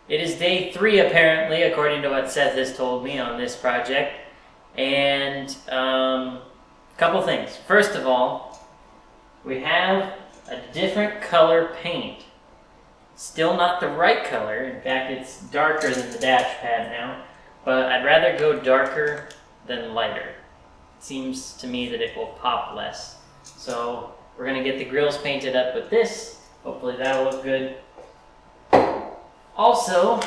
It is day 3 apparently, according to what Seth has told me on this project. And a couple things. First of all, we have a different color paint. Still not the right color. In fact, it's darker than the dash pad now. But I'd rather go darker than lighter. It seems to me that it will pop less. So we're going to get the grills painted up with this. Hopefully that'll look good. Also,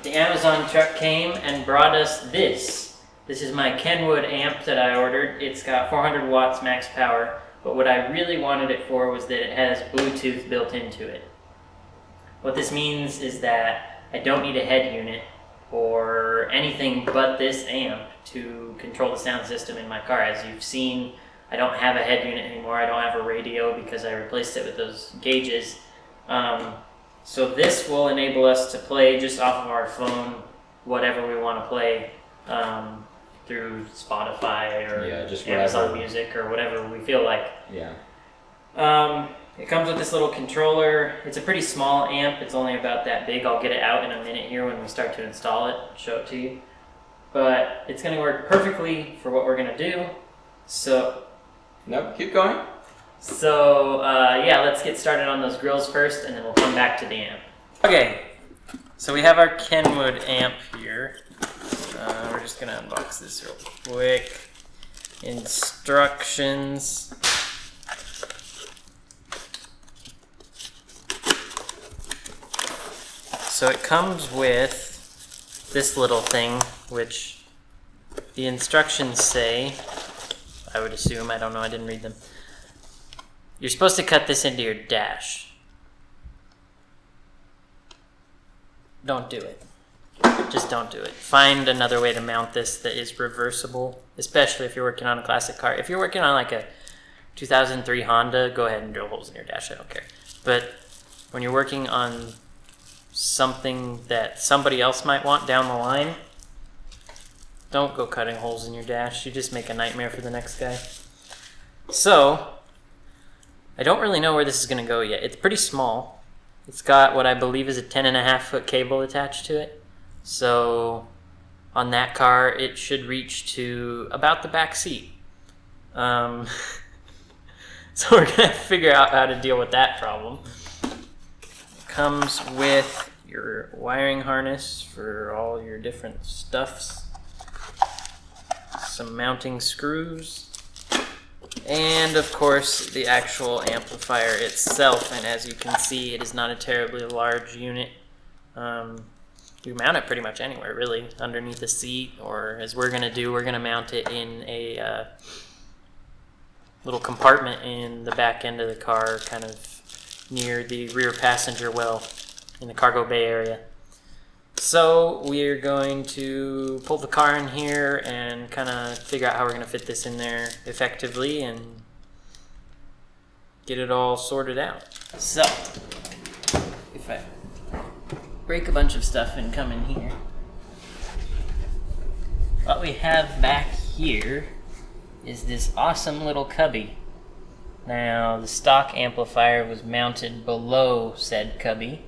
the Amazon truck came and brought us this. This is my Kenwood amp that I ordered. It's got 400 watts max power, but what I really wanted it for was that it has Bluetooth built into it. What this means is that I don't need a head unit or anything but this amp to control the sound system in my car. As you've seen, I don't have a head unit anymore. I don't have a radio because I replaced it with those gauges. So this will enable us to play just off of our phone whatever we want to play through Spotify or just Amazon Music or whatever we feel like. Yeah. It comes with this little controller. It's a pretty small amp. It's only about that big. I'll get it out in a minute here when we start to install it, show it to you. But it's going to work perfectly for what we're going to do. So... Nope, keep going. So, yeah, let's get started on those grills first, and then we'll come back to the amp. Okay, so we have our Kenwood amp here. We're just going to unbox this real quick. Instructions. So it comes with this little thing, which the instructions say, I would assume, I don't know, I didn't read them. You're supposed to cut this into your dash. Don't do it. Just don't do it. Find another way to mount this that is reversible, especially if you're working on a classic car. If you're working on like a 2003 Honda, go ahead and drill holes in your dash, I don't care. But when you're working on something that somebody else might want down the line, don't go cutting holes in your dash. You just make a nightmare for the next guy. So, I don't really know where this is going to go yet. It's pretty small. It's got what I believe is a 10.5-foot cable attached to it. So, on that car, it should reach to about the back seat. So we're going to figure out how to deal with that problem. It comes with your wiring harness for all your different stuffs. Some mounting screws. And of course the actual amplifier itself, and as you can see it is not a terribly large unit. You mount it pretty much anywhere really, underneath the seat, or as we're going to do, we're going to mount it in a little compartment in the back end of the car, kind of near the rear passenger well in the cargo bay area. So we're going to pull the car in here and kind of figure out how we're going to fit this in there effectively and get it all sorted out. So, if I break a bunch of stuff and come in here, what we have back here is this awesome little cubby. Now, the stock amplifier was mounted below said cubby,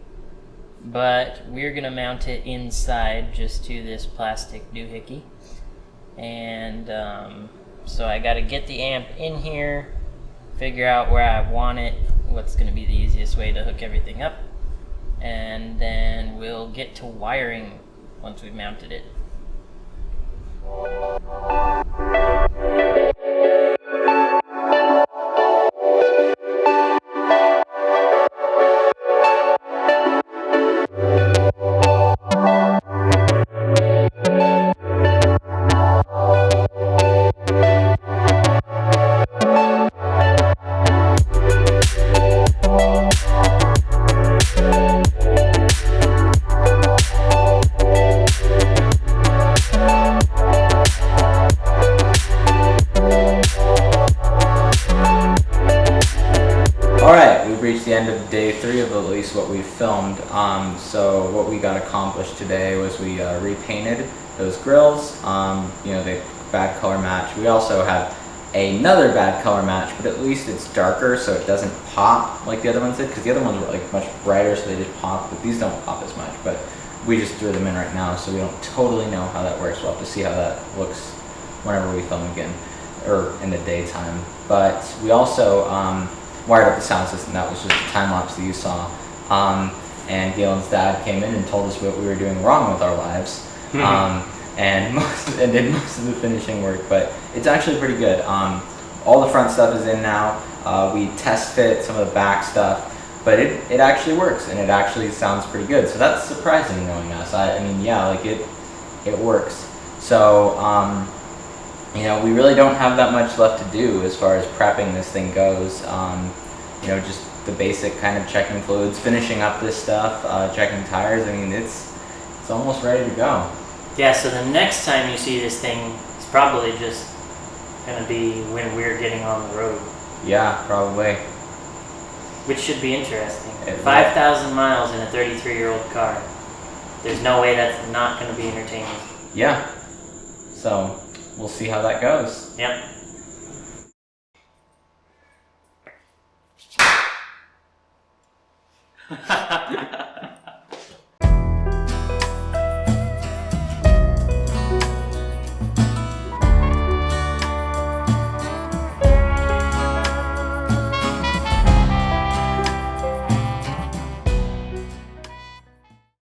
but we're going to mount it inside just to this plastic doohickey. And so I got to get the amp in here, figure out where I want it, what's going to be the easiest way to hook everything up, and then we'll get to wiring once we've mounted it. Reached the end of day 3 of at least what we've filmed. So what we got accomplished today was we repainted those grills. You know, they bad color match. We also have another bad color match, but at least it's darker so it doesn't pop like the other ones did, because the other ones were like much brighter so they just pop, but these don't pop as much. But we just threw them in right now, so we don't totally know how that works. We'll have to see how that looks whenever we film again, or in the daytime. But we also wired up the sound system. That was just a time lapse that you saw. And Galen's dad came in and told us what we were doing wrong with our lives. And did most of the finishing work, but it's actually pretty good. All the front stuff is in now. We test fit some of the back stuff, but it actually works, and it actually sounds pretty good. So that's surprising knowing us. I mean, yeah, like it works. So you know, we really don't have that much left to do as far as prepping this thing goes. You know, just the basic kind of checking fluids, finishing up this stuff, checking tires. I mean, it's almost ready to go. Yeah, so the next time you see this thing is probably just going to be when we're getting on the road. Yeah, probably. Which should be interesting. 5,000 miles in a 33-year-old car. There's no way that's not going to be entertaining. Yeah. So, we'll see how that goes. Yep.